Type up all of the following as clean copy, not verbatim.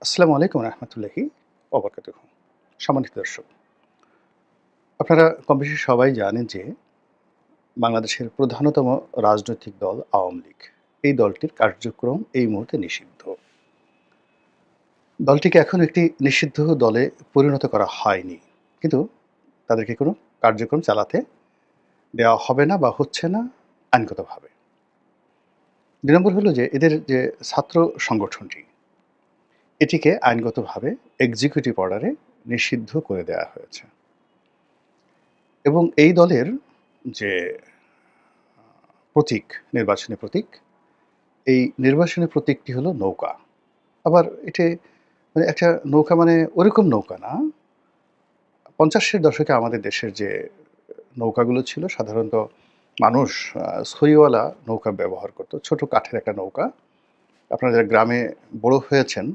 আসসালামু আলাইকুম রহমতুল্লাহি ওবরকাতুহু। সম্মানিত দর্শক, আপনারা কমবেশি সবাই জানেন যে বাংলাদেশের প্রধানতম রাজনৈতিক দল আওয়ামী লীগ। এই দলটির কার্যক্রম এই মুহূর্তে নিষিদ্ধ। দলটিকে এখন একটি নিষিদ্ধ দলে পরিণত করা হয়নি। কিন্তু তাদেরকে কোনো কার্যক্রম চালাতে দেওয়া হবে না বা হচ্ছে না আইনগতভাবে। ২ নম্বর হলো যে এদের যে ছাত্র সংগঠনটি, এটিকে আইনগতভাবে এক্সিকিউটিভ অর্ডারে নিষিদ্ধ করে দেওয়া হয়েছে। এবং এই দলের যে প্রতীক, নির্বাচনী প্রতীক, এই নির্বাচনী প্রতীকটি হলো নৌকা। আবার এটি মানে একটা নৌকা মানে ওরকম নৌকা না। ৫০-এর দশকে আমাদের দেশের যে নৌকাগুলো ছিল সাধারণত মানুষ ছইওয়ালা নৌকা ব্যবহার করত। ছোট কাঠের একটা নৌকা। আপনারা যারা গ্রামে বড় হয়েছেন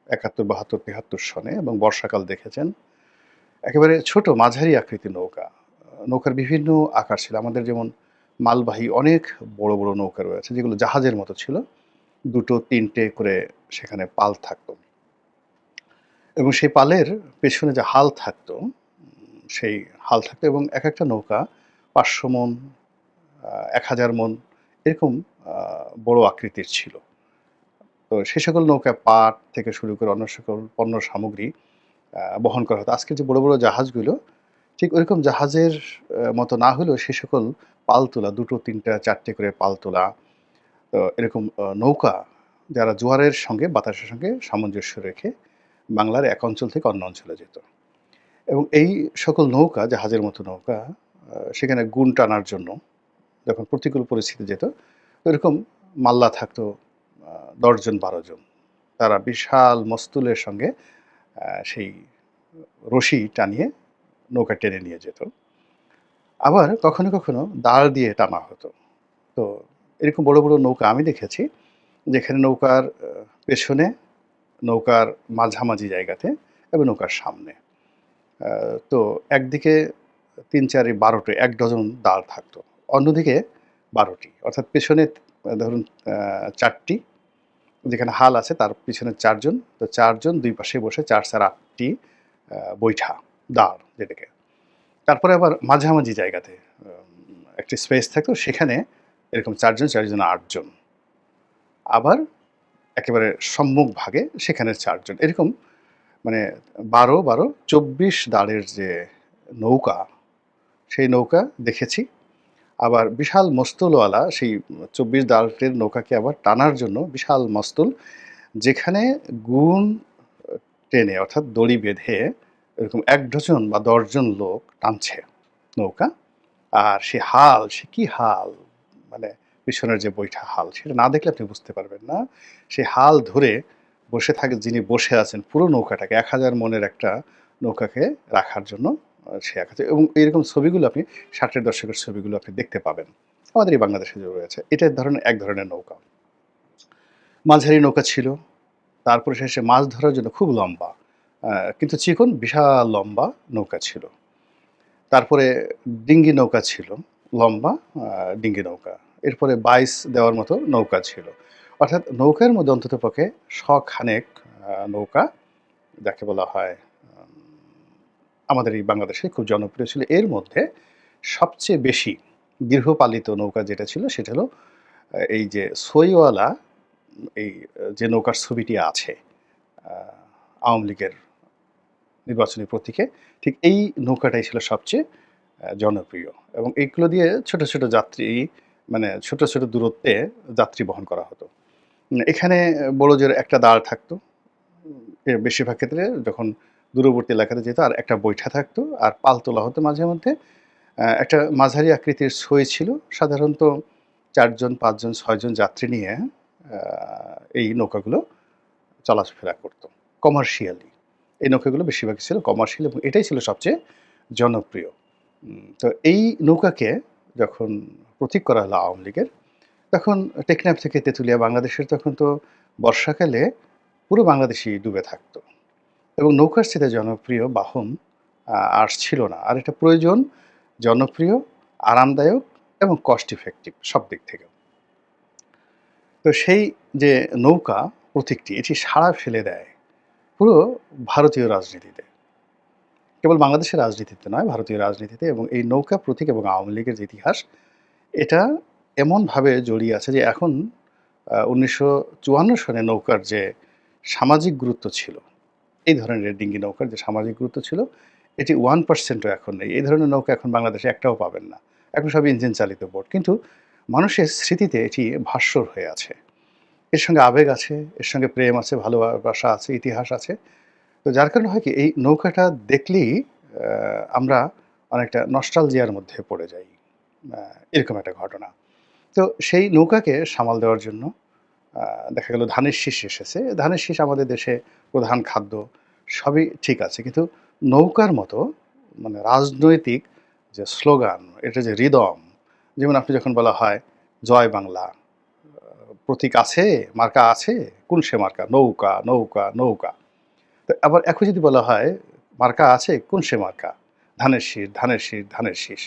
৭১, ৭২, ৭৩ সনে এবং বর্ষাকাল দেখেছেন, একেবারে ছোট মাঝারি আকৃতির নৌকা। নৌকার বিভিন্ন আকার ছিল। আমাদের যেমন মালবাহী অনেক বড়, বড় নৌকা রয়েছে যেগুলো জাহাজের মতো ছিল। ২ টো ৩ টে করে সেখানে পাল থাকত। এবং সেই পালের পেছনে যে হাল থাকত, সেই হাল থাকত এবং একেকটা নৌকা ৫০০ মন, ১,০০০ মন এরকম আ বড় আকৃতির ছিল। তো সে সকল নৌকায় পাট থেকে শুরু করে অন্য সকল পণ্য সামগ্রী বহন করা হতো। আজকের যে বড়, বড় জাহাজগুলো ঠিক ওইরকম জাহাজের মতো না হলেও সে সকল পাল তোলা ২ টো ৩ টা ৪ টে করে পাল তোলা, তো এরকম নৌকা যারা জোয়ারের সঙ্গে বাতাসের সঙ্গে সামঞ্জস্য রেখে বাংলার এক অঞ্চল থেকে অন্য অঞ্চলে যেত। এবং এই সকল নৌকা, জাহাজের মতো নৌকা সেখানে গুণ টানার জন্য যখন প্রতিকূল পরিস্থিতি যেত, ওইরকম মাল্লা থাকতো ১০ জন ১২ জন। তারা বিশাল মস্তুলের সঙ্গে সেই রশি টানিয়ে নৌকা টেনে নিয়ে যেত। আবার কখনো, কখনো দাঁড় দিয়ে টানা হতো। তো এরকম বড়, বড় নৌকা আমি দেখেছি যেখানে নৌকার পেছনে, নৌকার মাঝামাঝি জায়গাতে এবং নৌকার সামনে। আ তো একদিকে ৩, ৪ ১২ টি ১ ডজন দাঁড় থাকতো। অন্যদিকে ১২ টি। অর্থাৎ পেছনে ধরুন ৪ টি, যেখানে হাল আছে তার পিছনে ৪ জন। তো ৪ জন ২ পাশে বসে ৪, ৪ ৮ টি বৈঠা, দাঁড় যেটাকে। তারপরে আবার মাঝামাঝি জায়গাতে একটি স্পেস থাকতো সেখানে এরকম ৪ জন, ৪ জন ৮ জন। আবার একেবারে সম্মুখভাগে সেখানে ৪ জন। এরকম মানে ১২, ১২, ২৪ দাঁড়ের যে নৌকা, সেই নৌকা দেখেছি। আবার বিশাল মস্তুলওয়ালা সেই ২৪ দাঁড়ের নৌকাকে আবার টানার জন্য বিশাল মস্তুল, যেখানে গুণ টেনে অর্থাৎ দড়ি বেঁধে এরকম ১ ডজন বা ১০ জন লোক টানছে নৌকা। আর সে হাল, সে কি হাল! মানে পিছনের যে বৈঠা হাল, সেটা না দেখলে আপনি বুঝতে পারবেন না। সেই হাল ধরে বসে থাকে যিনি বসে আছেন পুরো নৌকাটাকে ১,০০০ মনের একটা নৌকাকে রাখার জন্য সে এক আছে এবং এরকম ছবিগুলো আপনি ৬০ এর দশকের ছবিগুলো আপনি দেখতে পাবেন। আমাদের এই বাংলাদেশে যে রয়েছে। এটা এক ধরনের নৌকা। মাঝারি নৌকা ছিল। তারপরে শেষে মাছ ধরার জন্য খুব লম্বা। কিন্তু চিকন বিশাল লম্বা নৌকা ছিল। তারপরে ডিঙ্গি নৌকা ছিল, লম্বা আ ডিঙ্গি নৌকা। এরপরে বাইস দেওয়ার মতো নৌকা ছিল। অর্থাৎ নৌকার মধ্যে অন্ততপক্ষে শখানেক নৌকা, যাকে বলা হয় আমাদের এই বাংলাদেশে খুব জনপ্রিয় ছিল। এর মধ্যে সবচেয়ে বেশি গৃহপালিত নৌকা যেটা ছিল সেটা হলো এই যে ছইওয়ালা এই যে নৌকার ছবিটি আছে আ আওয়ামী লীগের নির্বাচনী প্রতীকে, ঠিক এই নৌকাটাই ছিল সবচেয়ে জনপ্রিয় এবং এগুলো দিয়ে ছোট, ছোট যাত্রী মানে ছোট, ছোট দূরত্বে যাত্রী বহন করা হতো। এখানে বড় জোর একটা দাঁড় থাকতো। এর বেশিরভাগ ক্ষেত্রে যখন দূরবর্তী এলাকাতে যেত আর একটা বৈঠা থাকতো আর পাল তোলা হতো মাঝে মধ্যে। একটা মাঝারি আকৃতির ছই ছিল। সাধারণত ৪ জন, ৫ জন, ৬ জন যাত্রী নিয়ে আ এই নৌকাগুলো চলাফেরা করত। কমার্শিয়ালি। এই নৌকাগুলো বেশিরভাগই ছিল কমার্শিয়াল এবং এটাই ছিল সবচেয়ে জনপ্রিয়। তো এই নৌকাকে যখন প্রতীক করা হলো আওয়ামী লীগের, তখন টেকনাফ থেকে তেঁতুলিয়া, বাংলাদেশের তখন তো বর্ষাকালে পুরো বাংলাদেশই ডুবে থাকত এবং নৌকার চেয়ে জনপ্রিয় বাহন আর ছিল না। আর এটা প্রয়োজন, জনপ্রিয়, আরামদায়ক এবং কস্ট ইফেক্টিভ সব দিক থেকে। তো সেই যে নৌকা প্রতীকটি এটি সাড়া ফেলে দেয় পুরো ভারতীয় রাজনীতিতে। কেবল বাংলাদেশের রাজনীতিতে নয়, ভারতীয় রাজনীতিতে এবং এই নৌকা প্রতীক এবং আওয়ামী লীগের যে ইতিহাস, এটা এমনভাবে জড়িয়ে আছে যে এখন ১৯৫৪ সনে নৌকার যে সামাজিক গুরুত্ব ছিল, এই ধরনের ডিঙ্গি নৌকার যে সামাজিক গুরুত্ব ছিল, এটি 1% ও এখন নেই। এই ধরনের নৌকা এখন বাংলাদেশে একটাও পাবেন না। এখন সব ইঞ্জিন চালিত বোট। কিন্তু মানুষের স্মৃতিতে এটি ভাস্বর হয়ে আছে। এর সঙ্গে আবেগ আছে, এর সঙ্গে প্রেম আছে, ভালোবাসা আছে, ইতিহাস আছে। তো যার কারণে হয় কি এই নৌকাটা দেখলেই আমরা অনেকটা নস্টালজিয়ার মধ্যে পড়ে যাই। আ এরকম একটা ঘটনা। তো সেই নৌকাকে সামাল দেওয়ার জন্য দেখা গেল ধানের শীষ এসেছে। ধানের শীষ আমাদের দেশে প্রধান খাদ্য, সবই ঠিক আছে। কিন্তু নৌকার মতো মানে রাজনৈতিক যে স্লোগান, এটা যে রিদম, যেমন আপনি যখন বলা হয়, "জয় বাংলা", প্রতীক আছে, মার্কা আছে, কোন সে মার্কা? নৌকা, নৌকা, নৌকা। তো আবার একই যদি বলা হয়, মার্কা আছে, কোন সে মার্কা? ধানের শীষ, ধানের শীষ, ধানের শীষ।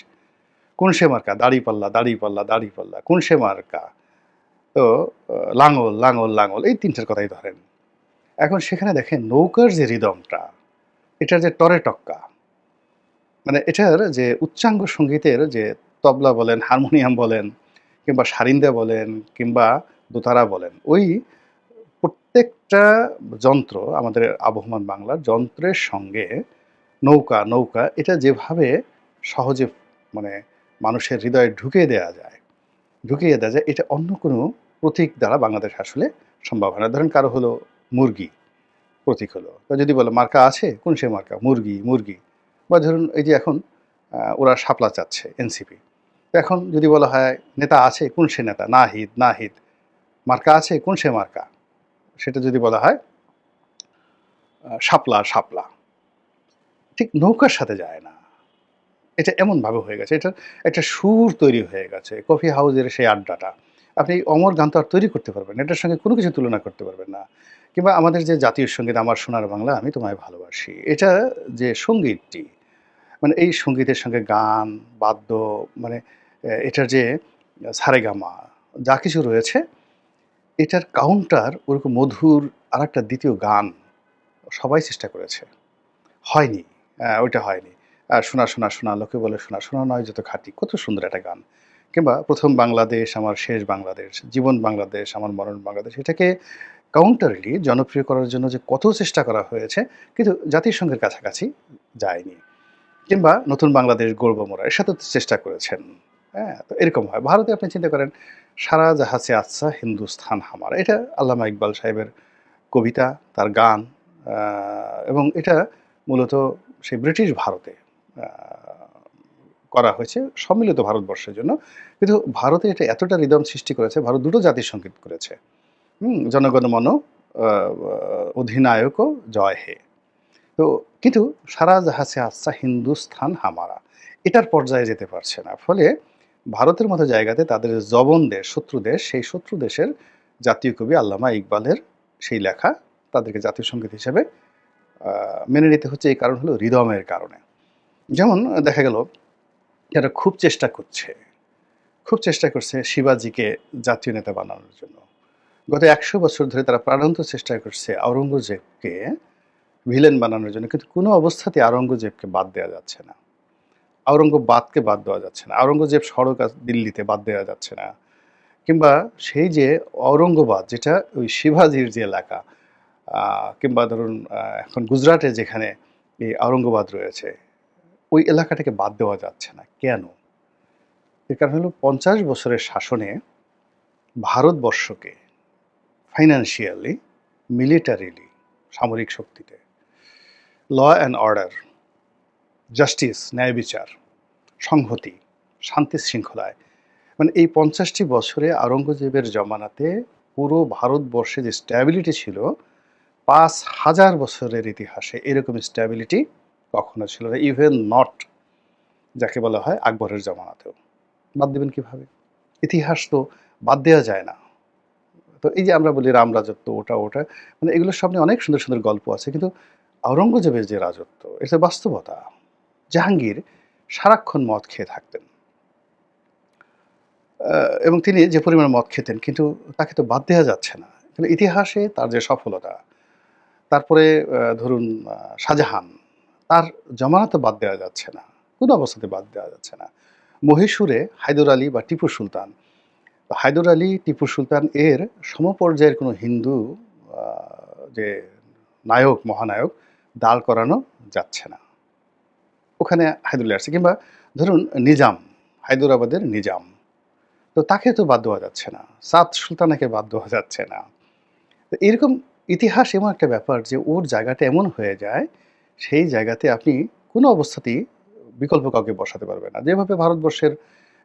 কোন সে মার্কা? দাঁড়িপাল্লা, দাঁড়িপাল্লা, দাঁড়িপাল্লা। কোন সে মার্কা? তো লাঙল, লাঙল, লাঙল এই ৩ টার কথাই ধরেন। এখন সেখানে দেখেন নৌকার যে রিদমটা, এটার যে টরে টক্কা, মানে এটার যে উচ্চাঙ্গ সংগীতের যে তবলা বলেন, হারমোনিয়াম বলেন কিংবা সারিন্দা বলেন কিংবা দোতারা বলেন, ওই প্রত্যেকটা যন্ত্র আমাদের আবহমান বাংলার যন্ত্রের সঙ্গে নৌকা, নৌকা এটা যেভাবে সহজে মানে মানুষের হৃদয়ে ঢুকিয়ে দেয়া যায় এটা অন্য কোনো প্রতীক দ্বারা বাংলাদেশে আসলে সম্ভব হয় না। ধরেন কারো হলো মুরগি প্রতীক হলো। তো যদি বলে মার্কা আছে? কোন সে মার্কা? মুরগি, মুরগি। বা ধরুন এই যে এখন ওরা শাপলা চাচ্ছে এনসিপি। তো এখন যদি বলা হয় নেতা আছে? কোন সে নেতা? নাহিদ, নাহিদ। মার্কা আছে? কোন সে মার্কা? সেটা যদি বলা হয় শাপলা, শাপলা। ঠিক নৌকার সাথে যায় না। এটা এমনভাবে হয়ে গেছে। এটার একটা সুর তৈরি হয়ে গেছে। কফি হাউজের সেই আড্ডাটা। আপনি অমর গান তো আর তৈরি করতে পারবেন না। এটার সঙ্গে কোনো কিছু তুলনা করতে পারবেন না। কিংবা আমাদের যে জাতীয় সঙ্গীত 'আমার সোনার বাংলা আমি তোমায় ভালোবাসি', এটা যে সঙ্গীতটি, মানে এই সঙ্গীতের সঙ্গে গান, বাদ্য মানে এটার যে সারেগামা যা কিছু রয়েছে, এটার কাউন্টার ওরকম মধুর আরেকটা ২য় গান সবাই চেষ্টা করেছে। হয়নি। ওইটা হয়নি। 'সোনা, সোনা, সোনা লোকে বলে সোনা, সোনা নয় যত খাঁটি' কত সুন্দর একটা গান। কিংবা 'প্রথম বাংলাদেশ আমার শেষ বাংলাদেশ', 'জীবন বাংলাদেশ আমার মরণ বাংলাদেশ' এটাকে কাউন্টারলি জনপ্রিয় করার জন্য যে কত চেষ্টা করা হয়েছে, কিন্তু জাতিসংঘের কাছাকাছি যায়নি। কিংবা 'নতুন বাংলাদেশ গড়ব মোরা' এর সাথেও তো চেষ্টা করেছেন। হ্যাঁ? তো এরকম হয়। ভারতে আপনি চিন্তা করেন 'সারা জাহাঁ সে আচ্ছা হিন্দুস্তান হামারা' এটা আল্লামা ইকবাল সাহেবের কবিতা, তার গান আ এবং এটা মূলত সেই ব্রিটিশ ভারতে আ করা হয়েছে সম্মিলিত ভারতবর্ষের জন্য। কিন্তু ভারতে এটা এতটা রিদম সৃষ্টি করেছে, ভারত ২ টো জাতির সংগীত করেছে। জনগণ মন আ অধিনায়কও জয় হে। তো কিন্তু সারা জাহাঁ সে আচ্ছা হিন্দুস্থান হামারা এটার পর্যায়ে যেতে পারছে না। ফলে ভারতের মতো জায়গাতে তাদের জবন দেশ, শত্রু দেশ, সেই শত্রু দেশের জাতীয় কবি আল্লামা ইকবালের সেই লেখা তাদেরকে জাতীয় সংগীত হিসেবে আ মেনে নিতে হচ্ছে এই কারণ হলো রিদমের কারণে। যেমন দেখা গেল এরা খুব চেষ্টা করছে শিবাজিকে জাতীয় নেতা বানানোর জন্য। গত ১০০ বছর ধরে তারা প্রাণান্ত চেষ্টা করছে আওরঙ্গজেবকে ভিলেন বানানোর জন্য। কিন্তু কোনো অবস্থাতেই আওরঙ্গজেবকে বাদ দেয়া যাচ্ছে না। আওরঙ্গবাদকে বাদ দেওয়া যাচ্ছে না। আওরঙ্গজেব সড়ক দিল্লিতে বাদ দেওয়া যাচ্ছে না। কিংবা সেই যে ঔরঙ্গাবাদ যেটা ওই শিবাজির যে এলাকা আ কিংবা ধরুন এখন গুজরাটে যেখানে এই আওরঙ্গাবাদ রয়েছে, ওই এলাকাটাকে বাদ দেওয়া যাচ্ছে না। কেন? এর কারণ হলো ৫০ বছরের শাসনে ভারতবর্ষকে ফাইন্যান্সিয়ালি, মিলিটারিলি, সামরিক শক্তিতে, ল অ্যান্ড অর্ডার, জাস্টিস, ন্যায় বিচার, সংহতি, শান্তি শৃঙ্খলায় মানে এই ৫০ টি বছরে আওরঙ্গজেবের জমানাতে পুরো ভারতবর্ষে যে স্ট্যাবিলিটি ছিল ৫,০০০ বছরের ইতিহাসে এরকম স্ট্যাবিলিটি কখনো ছিল না। ইভেন নট যাকে বলা হয় আকবরের জমানাতেও। বাদ দিবেন কিভাবে? ইতিহাস তো বাদ দেওয়া যায় না। তো এই যে আমরা বলি রাম রাজত্ব ওটা মানে এগুলোর সামনে অনেক সুন্দর, সুন্দর গল্প আছে। কিন্তু আওরঙ্গজেবের যে রাজত্ব এটা বাস্তবতা। জাহাঙ্গীর সারাক্ষণ মদ খেয়ে থাকতেন। আ এবং তিনি যে পরিমাণে মদ খেতেন কিন্তু তাকে তো বাদ দেওয়া যাচ্ছে না। কিন্তু ইতিহাসে তার যে সফলতা তারপরে ধরুন শাহজাহান, তার জমানা তো বাদ দেওয়া যাচ্ছে না। কোনো অবস্থাতে বাদ দেওয়া যাচ্ছে না। মহীশূরে হায়দর আলী বা টিপু সুলতান। তো হায়দর আলী, টিপু সুলতান এর সমপর্যায়ের কোনো হিন্দু আ যে নায়ক, মহানায়ক দাঁড় করানো যাচ্ছে না। ওখানে হায়দর আলী আসছে, কিংবা ধরুন নিজাম, হায়দরাবাদের নিজাম। তো তাকে তো বাদ দেওয়া যাচ্ছে না। সাদ সুলতানাকে বাদ দেওয়া যাচ্ছে না। তো এরকম ইতিহাস এমন একটা ব্যাপার যে ওর জায়গাটা এমন হয়ে যায়, সেই জায়গাতে আপনি কোনো অবস্থাতেই বিকল্প কাউকে বসাতে পারবেন না। যেভাবে ভারতবর্ষের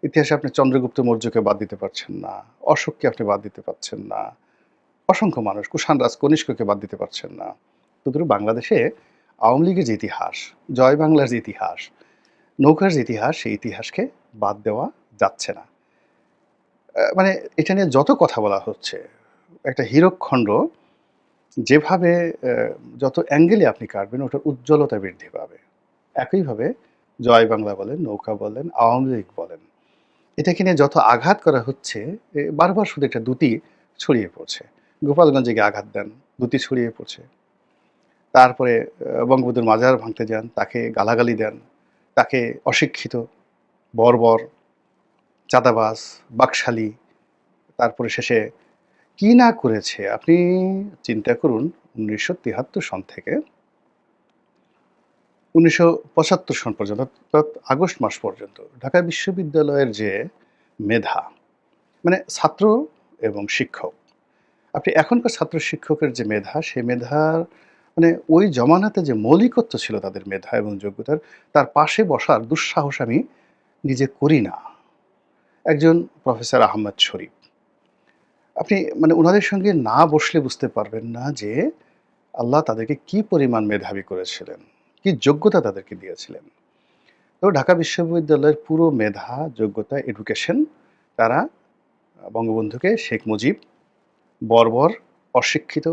ইতিহাসে আপনি চন্দ্রগুপ্ত মৌর্যকে বাদ দিতে পারছেন না, অশোককে আপনি বাদ দিতে পারছেন না, অসংখ্য মানুষ, কুষাণ রাজ কনিষ্ককে বাদ দিতে পারছেন না। তদ্রুপ বাংলাদেশে আওয়ামী লীগের যে ইতিহাস, জয় বাংলার যে ইতিহাস, নৌকার যে ইতিহাস, সেই ইতিহাসকে বাদ দেওয়া যাচ্ছে না। মানে এটা নিয়ে যত কথা বলা হচ্ছে, একটা হীরকখণ্ড যেভাবে যত অ্যাঙ্গেলে আপনি কাটবেন ওটার উজ্জ্বলতা বৃদ্ধি পাবে। একইভাবে জয় বাংলা বলেন, নৌকা বলেন, আওয়ামী লীগ বলেন, এটাকে নিয়ে যত আঘাত করা হচ্ছে, বারবার শুধু একটা দ্যুতি ছড়িয়ে পড়ছে। গোপালগঞ্জে গিয়ে আঘাত দেন, দ্যুতি ছড়িয়ে পড়ছে। তারপরে বঙ্গবন্ধুর মাজার ভাঙতে যান, তাকে গালাগালি দেন, তাকে অশিক্ষিত, বর্বর, চাঁদাবাজ, বাকশালী, তারপরে শেষে কি না করেছে আপনি চিন্তা করুন। ১৯৭৩ সন থেকে ১৯৭৫ সন পর্যন্ত, অর্থাৎ আগস্ট মাস পর্যন্ত ঢাকা বিশ্ববিদ্যালয়ের যে মেধা, মানে ছাত্র এবং শিক্ষক, আপনি এখনকার ছাত্র শিক্ষকের যে মেধা, সে মেধার মানে ওই জমানাতে যে মৌলিকত্ব ছিল তাদের মেধা এবং যোগ্যতার, তার পাশে বসার দুঃসাহস আমি নিজে করি না। একজন প্রফেসর আহমদ শরীফ, আপনি মানে উনাদের সঙ্গে না বসলে বুঝতে পারবেন না যে আল্লাহ তাদেরকে কি পরিমাণ মেধাবী করেছিলেন, কি যোগ্যতা তাদেরকে দিয়েছিলেন। তো ঢাকা বিশ্ববিদ্যালয়ের পুরো মেধা, যোগ্যতা, এডুকেশন তারা বঙ্গবন্ধুকে শেখ মুজিব বর্বর, অশিক্ষিত,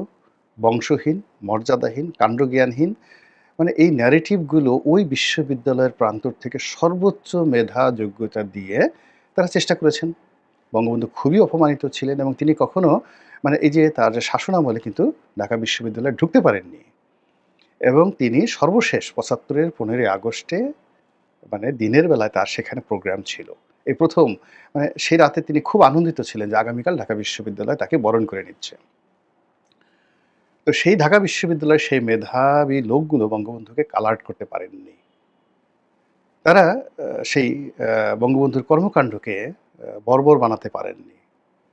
বংশহীন, মর্যাদাহীন, কাণ্ডজ্ঞানহীন, মানে এই ন্যারেটিভগুলো ওই বিশ্ববিদ্যালয়ের প্রান্তর থেকে সর্বোচ্চ মেধা, যোগ্যতা দিয়ে তারা চেষ্টা করেছেন। বঙ্গবন্ধু খুবই অপমানিত ছিলেন এবং তিনি কখনো মানে এই যে তার যে শাসনামলে কিন্তু ঢাকা বিশ্ববিদ্যালয়ে ঢুকতে পারেননি, এবং তিনি সর্বশেষ ৭৫-এর ১৫ই আগস্টে মানে দিনের বেলায় তার সেখানে প্রোগ্রাম ছিল। এই প্রথম মানে সেই রাতে তিনি খুব আনন্দিত ছিলেন যে আগামীকাল ঢাকা বিশ্ববিদ্যালয় তাকে বরণ করে নিচ্ছে। তো সেই ঢাকা বিশ্ববিদ্যালয়ের সেই মেধাবী লোকগুলো বঙ্গবন্ধুকে কালার্ট করতে পারেননি। তারা সেই বঙ্গবন্ধুর কর্মকাণ্ডকে বর্বর বানাতে পারেননি।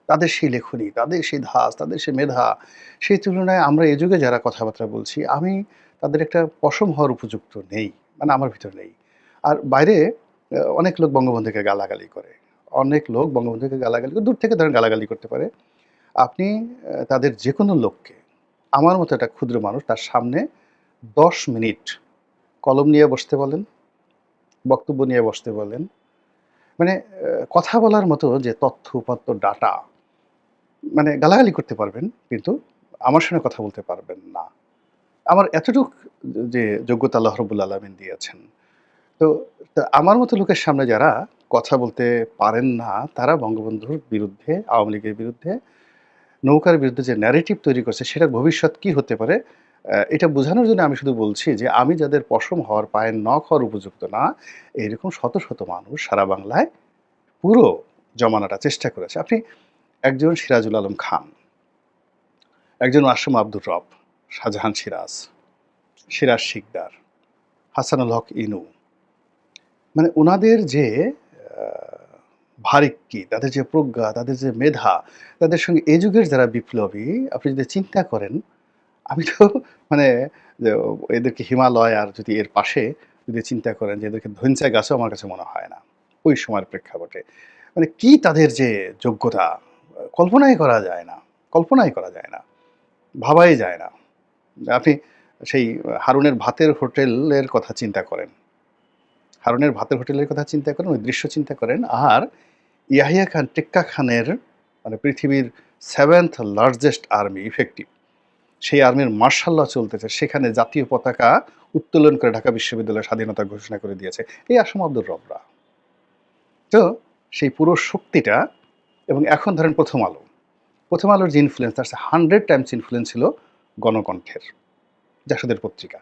তাদের সেই লেখনী, তাদের সেই ধাঁচ, তাদের সেই মেধা, সেই তুলনায় আমরা এ যুগে যারা কথাবার্তা বলছি, আমি তাদের একটা পশম হওয়ার উপযুক্ত নেই। মানে আমার ভিতর নেই। আর বাইরে অনেক লোক বঙ্গবন্ধুকে গালাগালি করে। অনেক লোক বঙ্গবন্ধুকে গালাগালি করে, দূর থেকে ধরেন গালাগালি করতে পারে। আপনি তাদের যেকোনো লোককে, আমার মতো একটা ক্ষুদ্র মানুষ, তার সামনে ১০ মিনিট কলম নিয়ে বসতে বলেন, বক্তব্য নিয়ে বসতে বলেন। মানে কথা বলার মতো যে তথ্য, উপাত্ত, ডাটা, মানে গালাগালি করতে পারবেন, কিন্তু আমার সঙ্গে কথা বলতে পারবেন না। আমার এতটুক যে যোগ্যতা আল্লাহ রাব্বুল আলামিন দিয়েছেন। তো আমার মতো লোকের সামনে যারা কথা বলতে পারেন না, তারা বঙ্গবন্ধুর বিরুদ্ধে, আওয়ামী লীগের বিরুদ্ধে, নৌকার বিরুদ্ধে যে ন্যারেটিভ তৈরি করছে, সেটার ভবিষ্যৎ কি হতে পারে, এটা বোঝানোর জন্য আমি শুধু বলছি যে আমি যাদের পশম হওয়ার, পায়ের নখ হওয়ার উপযুক্ত না, এরকম শত, শত মানুষ সারা বাংলায় পুরো জমানাটা চেষ্টা করেছে। আপনি একজন সিরাজুল আলম খান, একজন মাসুম আব্দুর রব, শাহজাহান সিরাজ, সিরাজ শিকদার, হাসানুল হক ইনু, মানে উনাদের যে আ ভারিক্কি, তাদের যে প্রজ্ঞা, তাদের যে মেধা, তাদের সঙ্গে এ যুগের যারা বিপ্লবী, আপনি যদি চিন্তা করেন, আমি তো মানে যে এদেরকে হিমালয় আর যদি এর পাশে যদি চিন্তা করেন যে এদেরকে ধইঞ্চা গাছও আমার কাছে মনে হয় না, ওই সময়ের প্রেক্ষাপটে। মানে কি তাদের যে যোগ্যতা, কল্পনাই করা যায় না, কল্পনাই করা যায় না, ভাবাই যায় না। আপনি সেই হারুনের ভাতের হোটেলের কথা চিন্তা করেন। হারুনের ভাতের হোটেলের কথা চিন্তা করেন, ওই দৃশ্য চিন্তা করেন। আর ইয়াহিয়া খান, টেক্কা খানের মানে পৃথিবীর 7th লার্জেস্ট আর্মি ইফেক্টিভ, সেই আর্মির মার্শাল ল চলতেছে। সেখানে জাতীয় পতাকা উত্তোলন করে ঢাকা বিশ্ববিদ্যালয়ের স্বাধীনতা ঘোষণা করে দিয়েছে এই আসম আব্দুর রবরা। তো সেই পুরো শক্তিটা, এবং এখন ধরেন প্রথম আলো। প্রথম আলোর যে ইনফ্লুয়েন্স, তার 100 টাইমস ইনফ্লুয়েন্স ছিল গণকণ্ঠের। জাসদের পত্রিকা,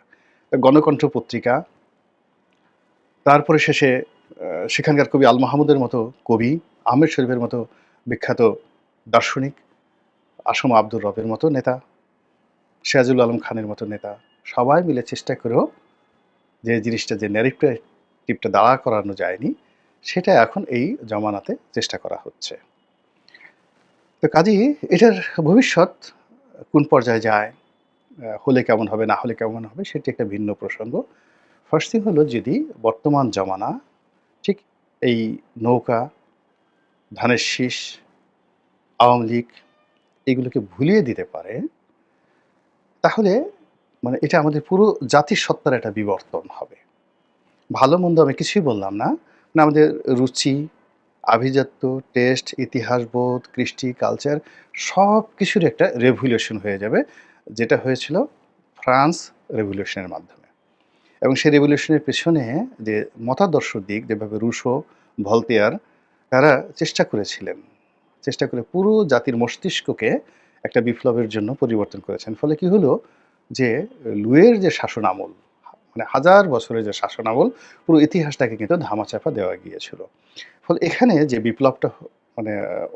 গণকণ্ঠ পত্রিকা, তারপরে শেষে সেখানকার কবি আল মাহমুদের মতো কবি, আহমেদ শরীফের মতো বিখ্যাত দার্শনিক, আসম আব্দুর রবের মতো নেতা, সিরাজুল আলম খানের মতো নেতা, সবাই মিলে চেষ্টা করেও যে জিনিসটা, যে ন্যারেটিভটা দাঁড়া করানো যায়নি, সেটা এখন এই জমানাতে চেষ্টা করা হচ্ছে। তো কাজেই এটার ভবিষ্যৎ কোন পর্যায়ে যায়, হলে কেমন হবে, না হলে কেমন হবে, সেটি একটা ভিন্ন প্রসঙ্গ। ফার্স্ট থিং হলো, যদি বর্তমান জমানা ঠিক এই নৌকা, ধানের শীষ, আওয়ামী লীগ এগুলোকে ভুলিয়ে দিতে পারে, তাহলে মানে এটা আমাদের পুরো জাতির সত্তার একটা বিবর্তন হবে। ভালো মন্দ আমি কিছুই বললাম না। মানে আমাদের রুচি, আভিজাত্য, টেস্ট, ইতিহাসবোধ, কৃষ্টি, কালচার সব কিছুর একটা রেভলিউশন হয়ে যাবে, যেটা হয়েছিল ফ্রান্স রেভলিউশনের মাধ্যমে। এবং সেই রেভলিউশনের পেছনে যে মতাদর্শ দিক, যেভাবে রুশো, ভলতেয়ার তারা চেষ্টা করেছিলেন, চেষ্টা করে পুরো জাতির মস্তিষ্ককে একটা বিপ্লবের জন্য পরিবর্তন করেছেন। ফলে কি হলো, যে লুইয়ের যে শাসন আমল, মানে হাজার বছরের যে শাসন আমল, পুরো ইতিহাসটাকে কিন্তু ধামাচাপা দেওয়া গিয়েছিল। ফলে এখানে যে বিপ্লবটা মানে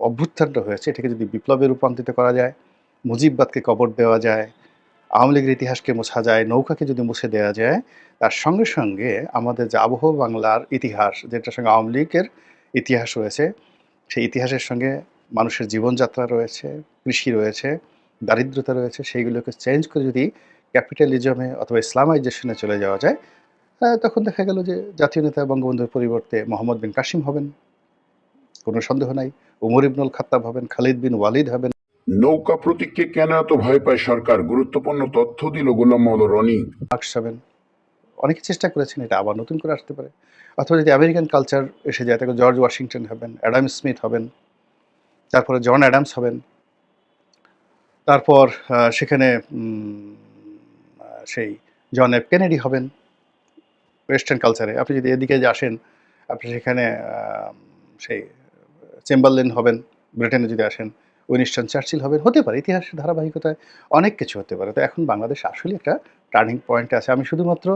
অভ্যুত্থানটা হয়েছে, এটাকে যদি বিপ্লবে রূপান্তরিত করা যায়, মুজিববাদকে কবর দেওয়া যায়, আওয়ামী লীগের ইতিহাসকে মোছা যায়, নৌকাকে যদি মুছে দেওয়া যায়, তার সঙ্গে সঙ্গে আমাদের যে আবহ বাংলার ইতিহাস, যেটার সঙ্গে আওয়ামী লীগের ইতিহাস রয়েছে, সেই ইতিহাসের সঙ্গে মানুষের জীবনযাত্রা রয়েছে, কৃষি রয়েছে, দারিদ্রতা রয়েছে, সেইগুলোকে চেঞ্জ করে যদি ক্যাপিটালিজমে অথবা ইসলামাইজেশনে চলে যাওয়া যায়, তখন দেখা গেল যে জাতীয় নেতা বঙ্গবন্ধুর পরিবর্তে মোহাম্মদ বিন কাসিম হবেন, কোনো সন্দেহ নাই। উমর ইবনুল খাত্তাব হবেন, খালিদ বিন ওয়ালিদ হবেন। নৌকা প্রতীককে কেন এত ভয় পায় সরকার? গুরুত্বপূর্ণ তথ্য দিল গোলাম মাওলা রনি। মার্কস হবেন। অনেকে চেষ্টা করেছেন, এটা আবার নতুন করে আসতে পারে। অথবা যদি আমেরিকান কালচার এসে যায়, তাকে জর্জ ওয়াশিংটন হবেন, অ্যাডাম স্মিথ হবেন, তারপরে জন অ্যাডামস হবেন, তারপর সেখানে সেই জন এফ কেনেডি হবেন ওয়েস্টার্ন কালচারে। আপনি যদি এদিকে যে আসেন, আপনি সেখানে সেই চেম্বারলেন হবেন, ব্রিটেনে যদি আসেন উইনস্টন চার্চিল হবেন, হতে পারে ইতিহাসের ধারাবাহিকতায় অনেক কিছু হতে পারে। তো এখন বাংলাদেশ আসলে একটা টার্নিং পয়েন্টে আছে। আমি শুধুমাত্র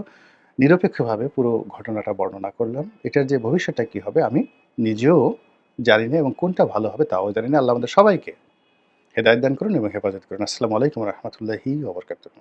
নিরপেক্ষভাবে পুরো ঘটনাটা বর্ণনা করলাম। এটার যে ভবিষ্যৎটা কী হবে আমি নিজেও জানি না, এবং কোনটা ভালো হবে তাও জানি না। আল্লাহ আমাদের সবাইকে হেদায়েত দান করুন এবং হেফাজত করুন। আসসালামু আলাইকুম ওয়া রাহমাতুল্লাহি ওয়া বারাকাতুহু।